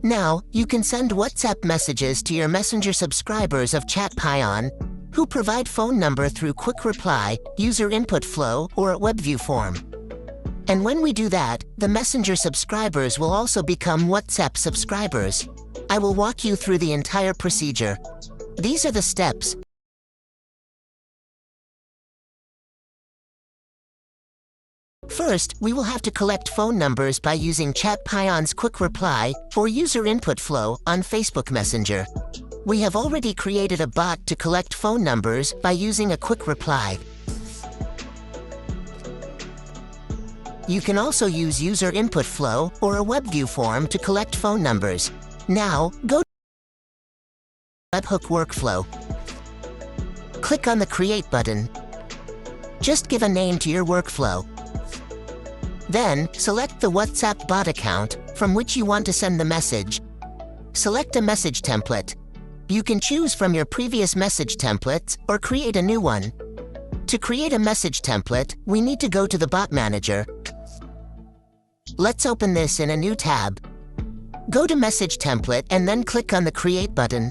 Now, you can send WhatsApp messages to your Messenger subscribers of ChatPion, who provide phone number through quick reply, user input flow, or a WebView form. And when we do that, the Messenger subscribers will also become WhatsApp subscribers. I will walk you through the entire procedure. These are the steps. First, we will have to collect phone numbers by using ChatPion's quick reply or user input flow on Facebook Messenger. We have already created a bot to collect phone numbers by using a quick reply. You can also use user input flow or a WebView form to collect phone numbers. Now, go to Webhook workflow. Click on the Create button. Just give a name to your workflow. Then, select the WhatsApp bot account from which you want to send the message. Select a message template. You can choose from your previous message templates or create a new one. To create a message template, we need to go to the Bot Manager. Let's open this in a new tab. Go to Message Template and then click on the Create button.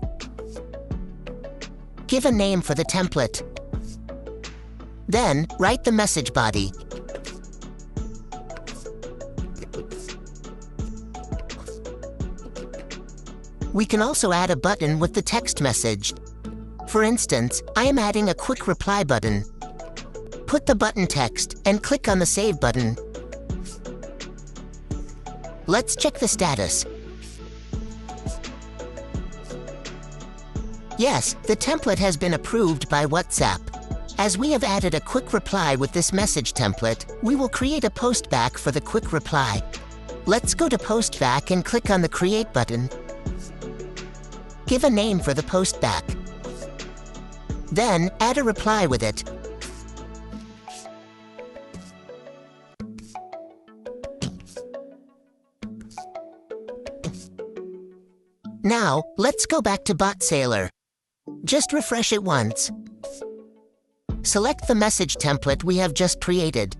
Give a name for the template. Then, write the message body. We can also add a button with the text message. For instance, I am adding a quick reply button. Put the button text and click on the Save button. Let's check the status. Yes, the template has been approved by WhatsApp. As we have added a quick reply with this message template, we will create a postback for the quick reply. Let's go to Postback and click on the Create button. Give a name for the postback. Then, add a reply with it. Now, let's go back to Bot Sailor. Just refresh it once. Select the message template we have just created.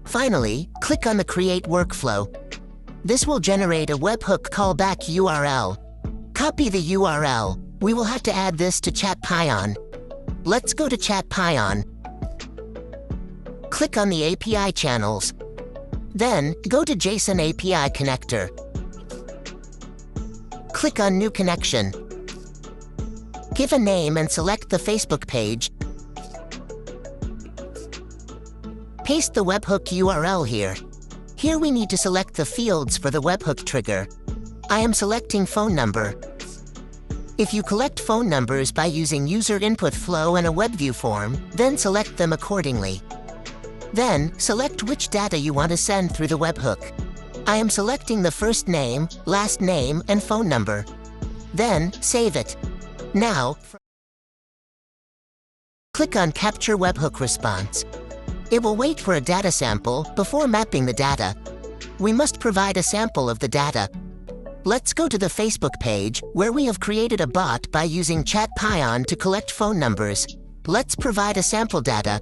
Finally, click on the Create workflow. This will generate a webhook callback URL. Copy the URL. We will have to add this to ChatPion. Let's go to ChatPion. Click on the API channels. Then, go to JSON API connector. Click on New Connection. Give a name and select the Facebook page. Paste the webhook URL here. Here we need to select the fields for the webhook trigger. I am selecting phone number. If you collect phone numbers by using user input flow and a WebView form, then select them accordingly. Then, select which data you want to send through the webhook. I am selecting the first name, last name, and phone number. Then, save it. Now, click on Capture Webhook Response. It will wait for a data sample before mapping the data. We must provide a sample of the data. Let's go to the Facebook page, where we have created a bot by using ChatPion to collect phone numbers. Let's provide a sample data.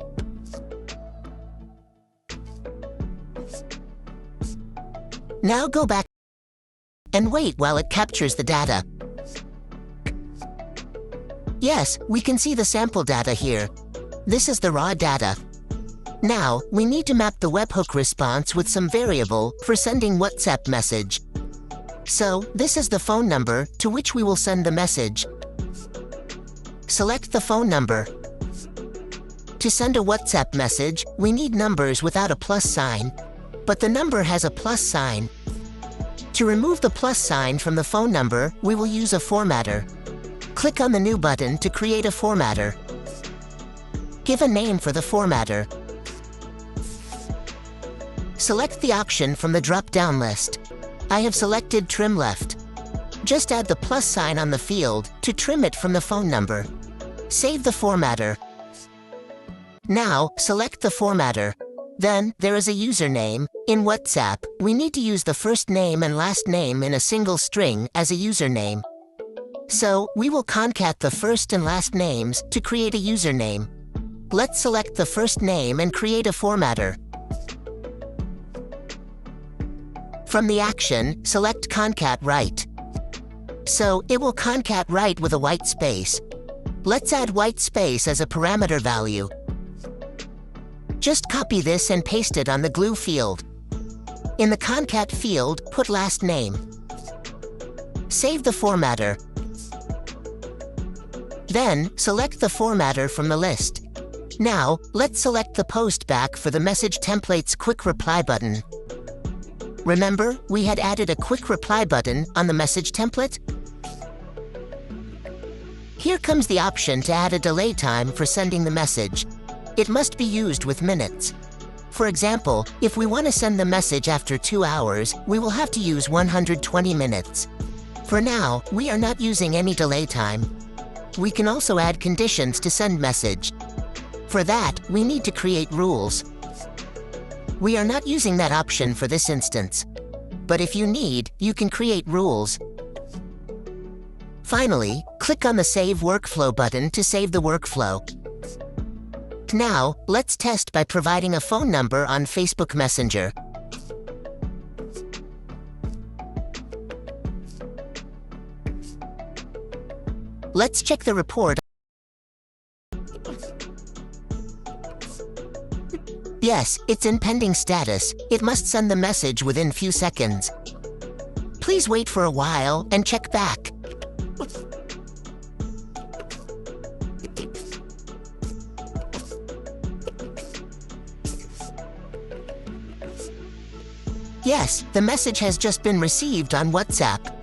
Now go back and wait while it captures the data. Yes, we can see the sample data here. This is the raw data. Now, we need to map the webhook response with some variable for sending WhatsApp message. So, this is the phone number to which we will send the message. Select the phone number. To send a WhatsApp message, we need numbers without a plus sign, but the number has a plus sign. To remove the plus sign from the phone number, we will use a formatter. Click on the New button to create a formatter. Give a name for the formatter. Select the option from the drop-down list. I have selected Trim Left. Just add the plus sign on the field to trim it from the phone number. Save the formatter. Now, select the formatter. Then, there is a username. In WhatsApp, we need to use the first name and last name in a single string as a username. So, we will concat the first and last names to create a username. Let's select the first name and create a formatter. From the action, select concat write. So, it will concat write with a white space. Let's add white space as a parameter value. Just copy this and paste it on the glue field. In the concat field, put last name. Save the formatter. Then, select the formatter from the list. Now, let's select the post back for the message template's quick reply button. Remember, we had added a quick reply button on the message template? Here comes the option to add a delay time for sending the message. It must be used with minutes. For example, if we want to send the message after 2 hours, we will have to use 120 minutes. For now, we are not using any delay time. We can also add conditions to send message. For that, we need to create rules. We are not using that option for this instance. But if you need, you can create rules. Finally, click on the Save Workflow button to save the workflow. Now, let's test by providing a phone number on Facebook Messenger. Let's check the report. Yes, it's in pending status. It must send the message within few seconds. Please wait for a while and check back. Yes, the message has just been received on WhatsApp.